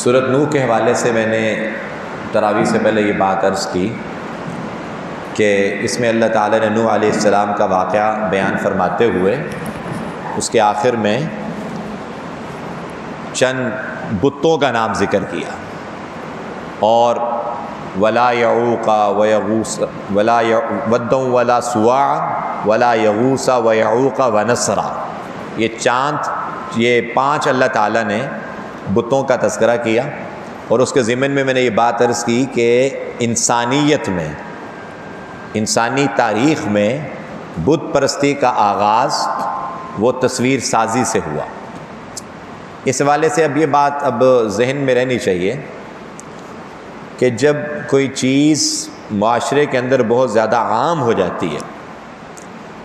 سورۃ نوح کے حوالے سے میں نے تراویح سے پہلے یہ بات عرض کی کہ اس میں اللہ تعالیٰ نے نوح علیہ السلام کا واقعہ بیان فرماتے ہوئے اس کے آخر میں چند بتوں کا نام ذکر کیا، اور ولا یعوق ویغوث ولا ود ولا سواع ولا یغوث ویعوق ونسرا، یہ پانچ اللہ تعالیٰ نے بتوں کا تذکرہ کیا۔ اور اس کے ضمن میں نے یہ بات عرض کی کہ انسانیت میں، انسانی تاریخ میں بت پرستی کا آغاز وہ تصویر سازی سے ہوا۔ اس حوالے سے اب یہ بات ذہن میں رہنی چاہیے کہ جب کوئی چیز معاشرے کے اندر بہت زیادہ عام ہو جاتی ہے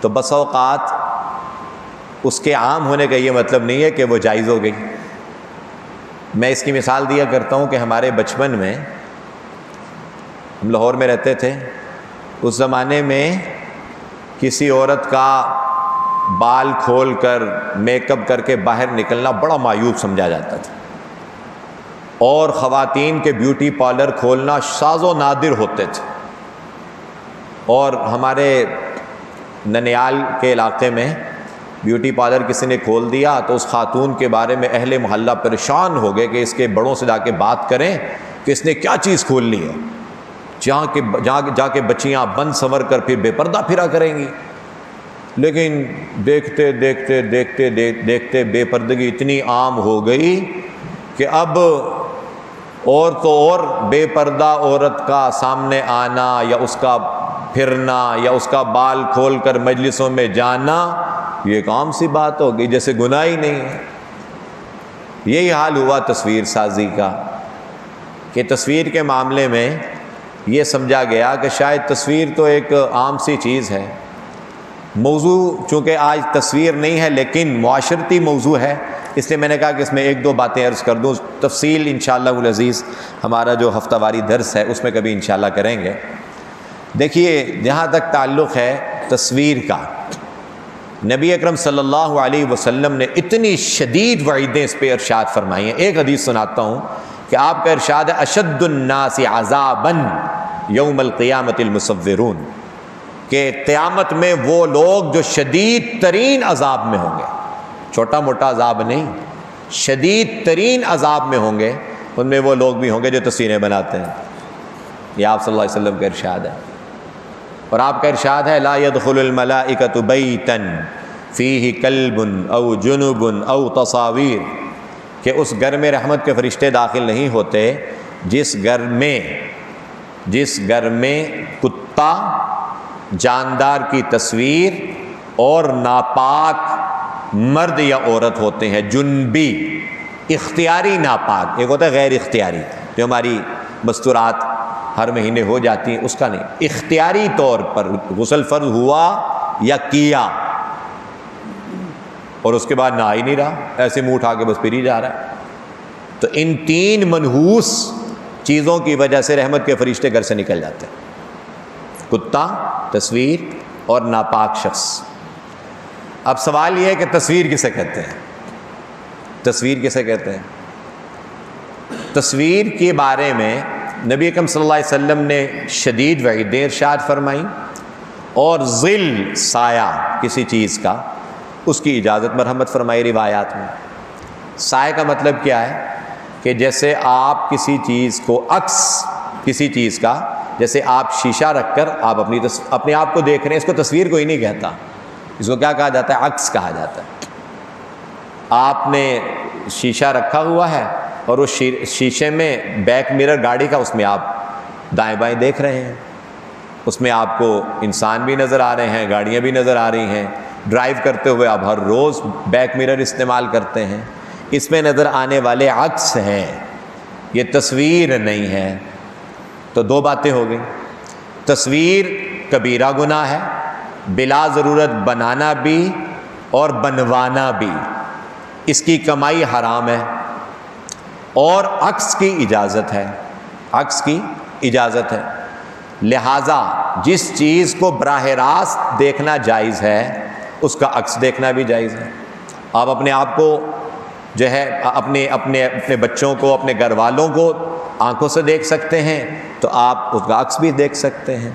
تو بس اوقات اس کے عام ہونے کا یہ مطلب نہیں ہے کہ وہ جائز ہو گئی۔ میں اس کی مثال دیا کرتا ہوں کہ ہمارے بچپن میں، ہم لاہور میں رہتے تھے، اس زمانے میں کسی عورت کا بال کھول کر میک اپ کر کے باہر نکلنا بڑا معیوب سمجھا جاتا تھا، اور خواتین کے بیوٹی پارلر کھولنا شاذ و نادر ہوتے تھے۔ اور ہمارے ننیال کے علاقے میں بیوٹی پارلر کسی نے کھول دیا تو اس خاتون کے بارے میں اہل محلہ پریشان ہو گئے کہ اس کے بڑوں سے جا کے بات کریں کہ اس نے کیا چیز کھول لی ہے، جا کے بچیاں بند سنور کر پھر بے پردہ پھرا کریں گی۔ لیکن دیکھتے دیکھتے دیکھتے دیکھتے بے پردگی اتنی عام ہو گئی کہ اب اور تو اور بے پردہ عورت کا سامنے آنا یا اس کا پھرنا یا اس کا بال کھول کر مجلسوں میں جانا یہ ایک عام سی بات ہو گئی، جیسے گناہ ہی نہیں ہے۔ یہی حال ہوا تصویر سازی کا، کہ تصویر کے معاملے میں یہ سمجھا گیا کہ شاید تصویر تو ایک عام سی چیز ہے، موضوع چونکہ آج تصویر نہیں ہے لیکن معاشرتی موضوع ہے، اس لیے میں نے کہا کہ اس میں ایک دو باتیں عرض کر دوں، تفصیل انشاءاللہ العزیز ہمارا جو ہفتہ واری درس ہے اس میں کبھی انشاءاللہ کریں گے۔ دیکھیے، جہاں تک تعلق ہے تصویر کا، نبی اکرم صلی اللہ علیہ وسلم نے اتنی شدید وعیدیں اس پہ ارشاد فرمائی ہیں۔ ایک حدیث سناتا ہوں کہ آپ کا ارشاد ہے، اشد الناس عذابا یوم القیامت المصورون، کہ قیامت میں وہ لوگ جو شدید ترین عذاب میں ہوں گے، چھوٹا موٹا عذاب نہیں، شدید ترین عذاب میں ہوں گے، ان میں وہ لوگ بھی ہوں گے جو تصویریں بناتے ہیں۔ یہ آپ صلی اللہ علیہ وسلم کا ارشاد ہے۔ اور آپ کا ارشاد ہے، لا يدخل الملائکۃ بیتا فیہ کلب او جنب او تصاویر، کہ اس گھر میں رحمت کے فرشتے داخل نہیں ہوتے جس گھر میں کتا، جاندار کی تصویر اور ناپاک مرد یا عورت ہوتے ہیں۔ جنبی اختیاری ناپاک، ایک ہوتا ہے غیر اختیاری جو ہماری مستورات ہر مہینے ہو جاتی ہیں، اس کا نہیں، اختیاری طور پر غسل فرض ہوا یا کیا اور اس کے بعد نہا ہی نہیں رہا، ایسے منہ اٹھا کے بس پھر ہی جا رہا ہے، تو ان تین منحوس چیزوں کی وجہ سے رحمت کے فرشتے گھر سے نکل جاتے ہیں، کتا، تصویر اور ناپاک شخص۔ اب سوال یہ ہے کہ تصویر کسے کہتے ہیں؟ تصویر کسے کہتے ہیں؟ تصویر کے بارے میں نبی اکرم صلی اللہ علیہ وسلم نے شدید وعیدیں ارشاد فرمائیں، اور ظل، سایہ کسی چیز کا، اس کی اجازت مرحمت فرمائی روایات میں۔ سایہ کا مطلب کیا ہے؟ کہ جیسے آپ کسی چیز کو، عکس کسی چیز کا، جیسے آپ شیشہ رکھ کر آپ اپنے آپ کو دیکھ رہے ہیں، اس کو تصویر کوئی نہیں کہتا، اس کو کیا کہا جاتا ہے؟ عکس کہا جاتا ہے۔ آپ نے شیشہ رکھا ہوا ہے اور اس شیشے میں بیک میرر گاڑی کا، اس میں آپ دائیں بائیں دیکھ رہے ہیں، اس میں آپ کو انسان بھی نظر آ رہے ہیں، گاڑیاں بھی نظر آ رہی ہیں، ڈرائیو کرتے ہوئے آپ ہر روز بیک میرر استعمال کرتے ہیں، اس میں نظر آنے والے عکس ہیں، یہ تصویر نہیں ہے۔ تو دو باتیں ہو گئیں، تصویر کبیرہ گناہ ہے، بلا ضرورت بنانا بھی اور بنوانا بھی، اس کی کمائی حرام ہے، اور عکس کی اجازت ہے، عکس کی اجازت ہے۔ لہٰذا جس چیز کو براہ راست دیکھنا جائز ہے اس کا عکس دیکھنا بھی جائز ہے۔ آپ اپنے آپ کو جو ہے اپنے بچوں کو، اپنے گھر والوں کو آنکھوں سے دیکھ سکتے ہیں تو آپ اس کا عکس بھی دیکھ سکتے ہیں۔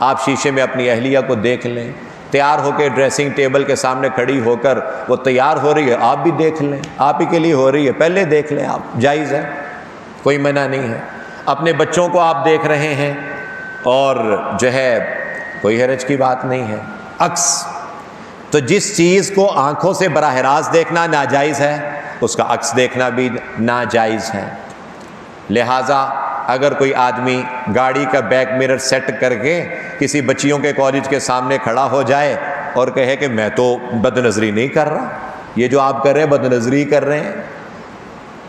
آپ شیشے میں اپنی اہلیہ کو دیکھ لیں، تیار ہو کے ڈریسنگ ٹیبل کے سامنے کھڑی ہو کر وہ تیار ہو رہی ہے، آپ بھی دیکھ لیں، آپ ہی کے لیے ہو رہی ہے، پہلے دیکھ لیں آپ، جائز ہے، کوئی منع نہیں ہے۔ اپنے بچوں کو آپ دیکھ رہے ہیں اور جو ہے کوئی حرج کی بات نہیں ہے۔ عکس تو جس چیز کو آنکھوں سے براہ راست دیکھنا ناجائز ہے اس کا عکس دیکھنا بھی ناجائز ہے۔ لہٰذا اگر کوئی آدمی گاڑی کا بیک مرر سیٹ کر کے کسی بچیوں کے کالج کے سامنے کھڑا ہو جائے اور کہے کہ میں تو بد نظری نہیں کر رہا، یہ جو آپ کر رہے ہیں بد نظری کر رہے ہیں،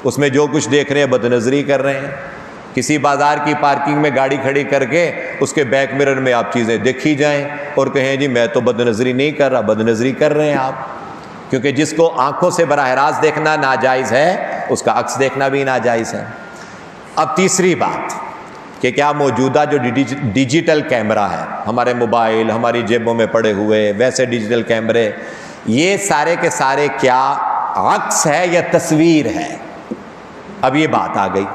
اس میں جو کچھ دیکھ رہے ہیں بد نظری کر رہے ہیں، کسی بازار کی پارکنگ میں گاڑی کھڑی کر کے اس کے بیک مرر میں آپ چیزیں دیکھی جائیں اور کہیں جی میں تو بد نظری نہیں کر رہا، بد نظری کر رہے ہیں آپ، کیونکہ جس کو آنکھوں سے براہ راست دیکھنا ناجائز ہے اس کا عکس دیکھنا بھی ناجائز ہے۔ اب تیسری بات کہ کیا موجودہ جو ڈیجیٹل کیمرہ ہے، ہمارے موبائل ہماری جیبوں میں پڑے ہوئے ویسے ڈیجیٹل کیمرے، یہ سارے کے سارے کیا عکس ہے یا تصویر ہے؟ اب یہ بات آ گئی،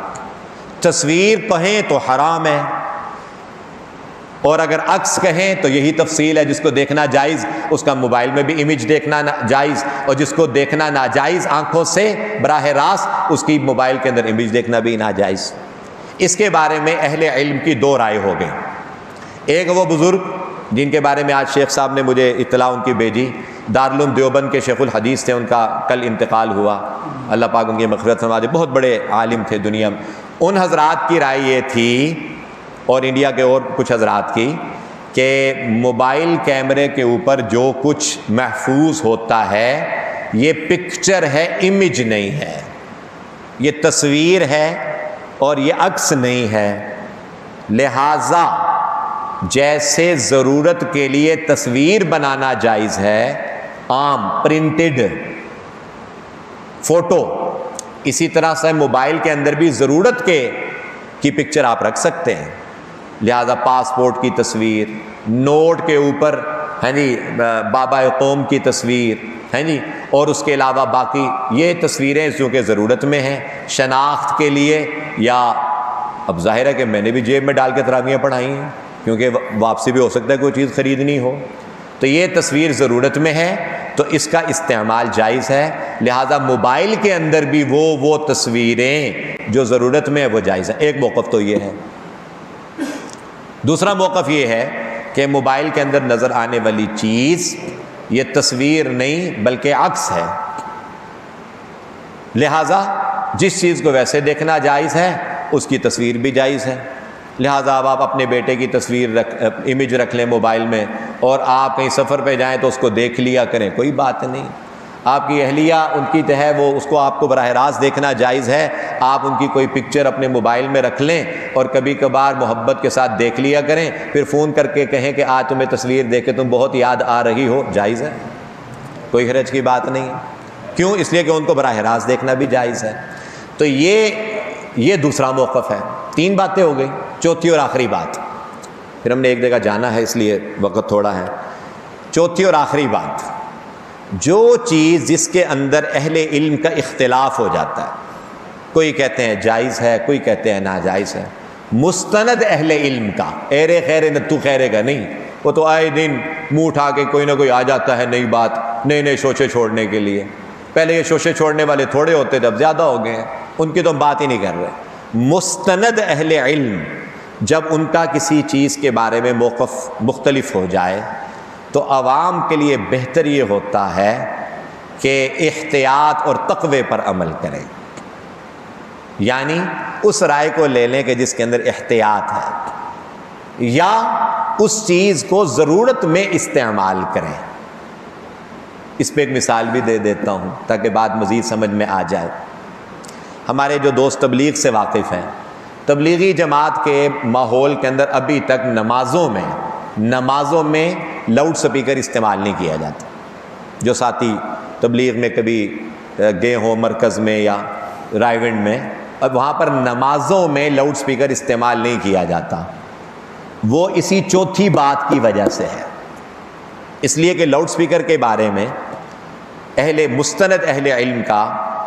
تصویر کہیں تو حرام ہے اور اگر عکس کہیں تو یہی تفصیل ہے، جس کو دیکھنا جائز اس کا موبائل میں بھی امیج دیکھنا جائز، اور جس کو دیکھنا ناجائز آنکھوں سے براہ راست اس کی موبائل کے اندر امیج دیکھنا بھی ناجائز۔ اس کے بارے میں اہل علم کی دو رائے ہو گئی۔ ایک وہ بزرگ جن کے بارے میں آج شیخ صاحب نے مجھے اطلاع ان کی بھیجی، دارالعلوم دیوبند کے شیخ الحدیث تھے، ان کا کل انتقال ہوا، اللہ پاک ان کی مغفرت فرما دے، بہت بڑے عالم تھے دنیا میں۔ ان حضرات کی رائے یہ تھی، اور انڈیا کے اور کچھ حضرات کی، کہ موبائل کیمرے کے اوپر جو کچھ محفوظ ہوتا ہے یہ پکچر ہے، امیج نہیں ہے، یہ تصویر ہے اور یہ عکس نہیں ہے۔ لہٰذا جیسے ضرورت کے لیے تصویر بنانا جائز ہے، عام پرنٹڈ فوٹو، اسی طرح سے موبائل کے اندر بھی ضرورت کی پکچر آپ رکھ سکتے ہیں۔ لہذا پاسپورٹ کی تصویر، نوٹ کے اوپر ہیں جی بابا قوم کی تصویر ہیں جی، اور اس کے علاوہ باقی یہ تصویریں جو کہ ضرورت میں ہیں شناخت کے لیے، یا اب ظاہر ہے کہ میں نے بھی جیب میں ڈال کے تراویحیں پڑھائی ہیں کیونکہ واپسی بھی ہو سکتا ہے کوئی چیز خریدنی ہو، تو یہ تصویر ضرورت میں ہے تو اس کا استعمال جائز ہے۔ لہذا موبائل کے اندر بھی وہ تصویریں جو ضرورت میں ہے وہ جائز ہیں۔ ایک موقف تو یہ ہے۔ دوسرا موقف یہ ہے کہ موبائل کے اندر نظر آنے والی چیز یہ تصویر نہیں بلکہ عکس ہے، لہذا جس چیز کو ویسے دیکھنا جائز ہے اس کی تصویر بھی جائز ہے۔ لہٰذا اب آپ اپنے بیٹے کی تصویر امیج رکھ لیں موبائل میں، اور آپ کہیں سفر پہ جائیں تو اس کو دیکھ لیا کریں، کوئی بات نہیں۔ آپ کی اہلیہ ان کی ہے وہ اس کو آپ کو براہ راست دیکھنا جائز ہے، آپ ان کی کوئی پکچر اپنے موبائل میں رکھ لیں اور کبھی کبھار محبت کے ساتھ دیکھ لیا کریں، پھر فون کر کے کہیں کہ آج تمہیں تصویر دیکھ کے تم بہت یاد آ رہی ہو، جائز ہے، کوئی حرج کی بات نہیں۔ کیوں؟ اس لیے کہ ان کو براہ راست دیکھنا بھی جائز ہے۔ تو یہ دوسرا موقف ہے۔ 3 باتیں ہو گئی۔ چوتھی اور آخری بات، پھر ہم نے ایک جگہ جانا ہے اس لیے وقت تھوڑا ہے۔ چوتھی اور آخری بات، جو چیز جس کے اندر اہل علم کا اختلاف ہو جاتا ہے، کوئی کہتے ہیں جائز ہے، کوئی کہتے ہیں ناجائز ہے، مستند اہل علم کا، ایرے خیرے نتو خیرے کا نہیں، وہ تو آئے دن منہ اٹھا کے کوئی نہ کوئی آ جاتا ہے نئی بات، نئے شوشے چھوڑنے کے لیے۔ پہلے یہ شوشے چھوڑنے والے تھوڑے ہوتے تھے، اب زیادہ ہو گئے ہیں، ان کی تو ہم بات ہی نہیں کر رہے۔ مستند اہل علم جب ان کا کسی چیز کے بارے میں موقف مختلف ہو جائے تو عوام کے لیے بہتر یہ ہوتا ہے کہ احتیاط اور تقوی پر عمل کریں، یعنی اس رائے کو لے لیں کہ جس کے اندر احتیاط ہے، یا اس چیز کو ضرورت میں استعمال کریں۔ اس پہ ایک مثال بھی دے دیتا ہوں تاکہ بات مزید سمجھ میں آ جائے۔ ہمارے جو دوست تبلیغ سے واقف ہیں، تبلیغی جماعت کے ماحول کے اندر ابھی تک نمازوں میں لاؤڈ سپیکر استعمال نہیں کیا جاتا۔ جو ساتھی تبلیغ میں کبھی گئے ہوں مرکز میں یا رائے گنج میں، اب وہاں پر نمازوں میں لاؤڈ سپیکر استعمال نہیں کیا جاتا، وہ اسی چوتھی بات کی وجہ سے ہے۔ اس لیے کہ لاؤڈ سپیکر کے بارے میں مستند اہل علم کا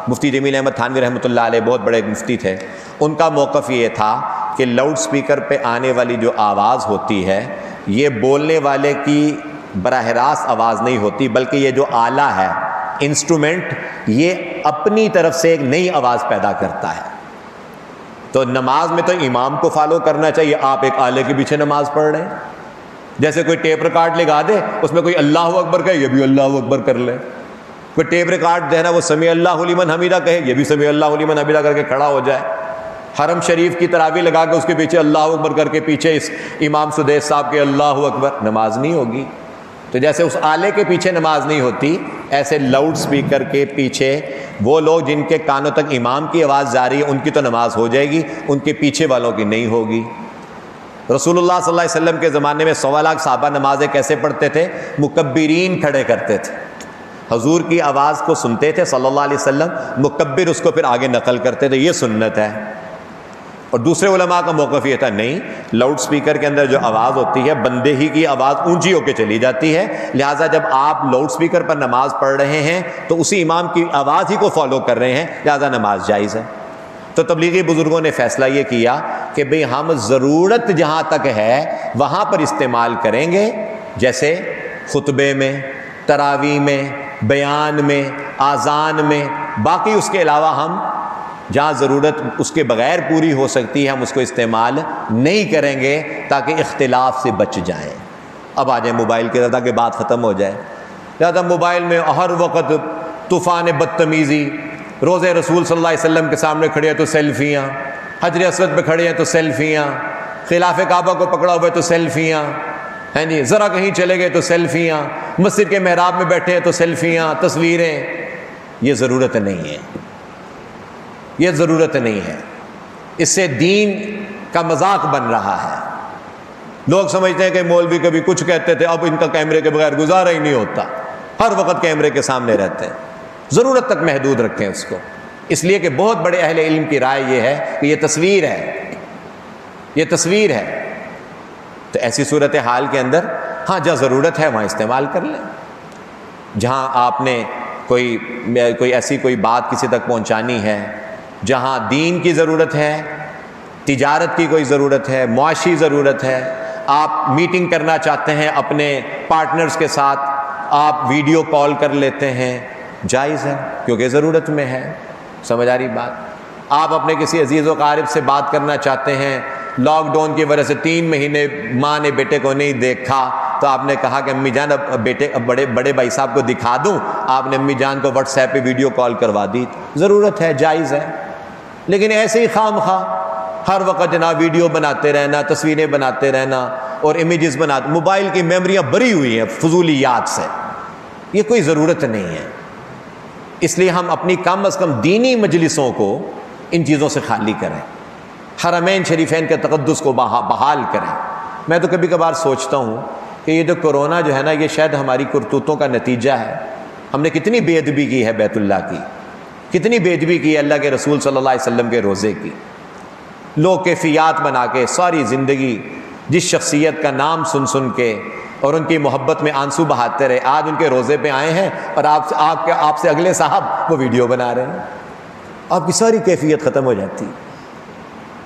مفتی جمیل احمد تھانوی رحمۃ اللہ علیہ بہت بڑے مفتی تھے، ان کا موقف یہ تھا کہ لاؤڈ سپیکر پہ آنے والی جو آواز ہوتی ہے یہ بولنے والے کی براہ راست آواز نہیں ہوتی، بلکہ یہ جو آلہ ہے، انسٹرومنٹ، یہ اپنی طرف سے ایک نئی آواز پیدا کرتا ہے۔ تو نماز میں تو امام کو فالو کرنا چاہیے، آپ ایک آلے کے پیچھے نماز پڑھ رہے ہیں۔ جیسے کوئی ٹیپ ریکارڈ لگا دے، اس میں کوئی اللہ اکبر کہے، یہ بھی اللہ اکبر کر لے۔ کوئی ٹیپ ریکارڈ ہے نا، وہ سمیع اللہ لمن حمیدہ کہے، یہ بھی سمیع اللہ لمن حمیدہ کر کے کھڑا ہو جائے۔ حرم شریف کی تراویح لگا کے اس کے پیچھے اللہ اکبر کر کے پیچھے اس امام سدیس صاحب کے اللہ اکبر، نماز نہیں ہوگی۔ تو جیسے اس آلے کے پیچھے نماز نہیں ہوتی، ایسے لاؤڈ سپیکر کے پیچھے وہ لوگ جن کے کانوں تک امام کی آواز جا رہی ہے ان کی تو نماز ہو جائے گی، ان کے پیچھے والوں کی نہیں ہوگی۔ رسول اللہ صلی اللہ علیہ وسلم کے زمانے میں 1.25 لاکھ صحابہ نمازیں کیسے پڑھتے تھے؟ مکبرین کھڑے کرتے تھے، حضور کی آواز کو سنتے تھے صلی اللہ علیہ وسلم، مکبر اس کو پھر آگے نقل کرتے تھے، یہ سنت ہے۔ اور دوسرے علماء کا موقف یہ تھا، نہیں، لاؤڈ سپیکر کے اندر جو آواز ہوتی ہے بندے ہی کی آواز اونچی ہو کے چلی جاتی ہے، لہٰذا جب آپ لاؤڈ سپیکر پر نماز پڑھ رہے ہیں تو اسی امام کی آواز ہی کو فالو کر رہے ہیں، لہٰذا نماز جائز ہے۔ تو تبلیغی بزرگوں نے فیصلہ یہ کیا کہ بھئی ہم ضرورت جہاں تک ہے وہاں پر استعمال کریں گے، جیسے خطبے میں، تراویح میں، بیان میں، آذان میں، باقی اس کے علاوہ ہم جہاں ضرورت اس کے بغیر پوری ہو سکتی ہے ہم اس کو استعمال نہیں کریں گے تاکہ اختلاف سے بچ جائیں۔ اب آ جائیں موبائل کے طرح کہ بات ختم ہو جائے۔ لہٰذا موبائل میں ہر وقت طوفان بدتمیزی، روضہ رسول صلی اللہ علیہ وسلم کے سامنے کھڑے ہیں تو سیلفیاں، حجر اسود پہ کھڑے ہیں تو سیلفیاں، خلاف کعبہ کو پکڑا ہوئے تو سیلفیاں، ہیں جی، ذرا کہیں چلے گئے تو سیلفیاں، مسجد کے محراب میں بیٹھے ہیں تو سیلفیاں، تصویریں۔ یہ ضرورت نہیں ہے، یہ ضرورت نہیں ہے۔ اس سے دین کا مذاق بن رہا ہے۔ لوگ سمجھتے ہیں کہ مولوی کبھی کچھ کہتے تھے، اب ان کا کیمرے کے بغیر گزارا ہی نہیں ہوتا، ہر وقت کیمرے کے سامنے رہتے ہیں۔ ضرورت تک محدود رکھیں اس کو، اس لیے کہ بہت بڑے اہل علم کی رائے یہ ہے کہ یہ تصویر ہے، یہ تصویر ہے۔ تو ایسی صورتحال کے اندر ہاں جہاں ضرورت ہے وہاں استعمال کر لیں۔ جہاں آپ نے کوئی ایسی کوئی بات کسی تک پہنچانی ہے، جہاں دین کی ضرورت ہے، تجارت کی کوئی ضرورت ہے، معاشی ضرورت ہے، آپ میٹنگ کرنا چاہتے ہیں اپنے پارٹنرز کے ساتھ، آپ ویڈیو کال کر لیتے ہیں، جائز ہے کیونکہ ضرورت میں ہے۔ سمجھ آ رہی بات؟ آپ اپنے کسی عزیز و قارب سے بات کرنا چاہتے ہیں، لاک ڈاؤن کی وجہ سے 3 مہینے ماں نے بیٹے کو نہیں دیکھا، تو آپ نے کہا کہ امی جان اب بڑے بھائی صاحب کو دکھا دوں، آپ نے امی جان کو واٹس ایپ پہ ویڈیو کال کروا دی، ضرورت ہے، جائز ہے۔ لیکن ایسے ہی خام خواہ ہر وقت جناب ویڈیو بناتے رہنا، تصویریں بناتے رہنا اور امیجز بناتے، موبائل کی میموریاں بھری ہوئی ہیں فضولیات سے، یہ کوئی ضرورت نہیں ہے۔ اس لیے ہم اپنی کم از کم دینی مجلسوں کو ان چیزوں سے خالی کریں، حرمین شریفین کے تقدس کو بحال کریں۔ میں تو کبھی کبھار سوچتا ہوں کہ یہ جو کرونا جو ہے نا، یہ شاید ہماری کرتوتوں کا نتیجہ ہے۔ ہم نے کتنی بے ادبی کی ہے بیت اللہ کی، کتنی بے ادبی کی ہے اللہ کے رسول صلی اللہ علیہ وسلم کے روزے کی۔ لوگ کیفیات بنا کے ساری زندگی جس شخصیت کا نام سن سن کے اور ان کی محبت میں آنسو بہاتے رہے، آج ان کے روزے پہ آئے ہیں اور آپ سے اگلے صاحب وہ ویڈیو بنا رہے ہیں، آپ کی ساری کیفیت ختم ہو جاتی۔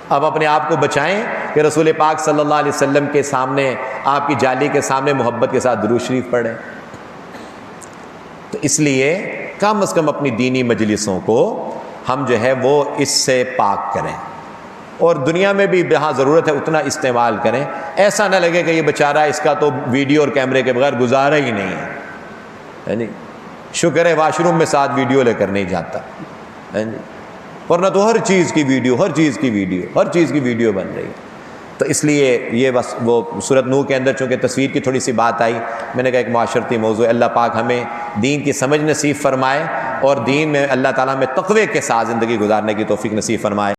اب اپنے آپ کو بچائیں کہ رسول پاک صلی اللہ علیہ وسلم کے سامنے، آپ کی جالی کے سامنے محبت کے ساتھ درود شریف پڑھیں۔ تو اس لیے کم از کم اپنی دینی مجلسوں کو ہم جو ہے وہ اس سے پاک کریں، اور دنیا میں بھی جہاں ضرورت ہے اتنا استعمال کریں۔ ایسا نہ لگے کہ یہ بیچارہ اس کا تو ویڈیو اور کیمرے کے بغیر گزارا ہی نہیں ہے، یعنی شکر ہے واش روم میں ساتھ ویڈیو لے کر نہیں جاتا، ورنہ تو ہر چیز کی ویڈیو بن رہی ہے۔ تو اس لیے یہ بس وہ سورۃ نور کے اندر چونکہ تصویر کی تھوڑی سی بات آئی، میں نے کہا ایک معاشرتی موضوع، اللہ پاک ہمیں دین کی سمجھ نصیب فرمائے اور دین میں اللہ تعالیٰ میں تقوی کے ساتھ زندگی گزارنے کی توفیق نصیب فرمائے۔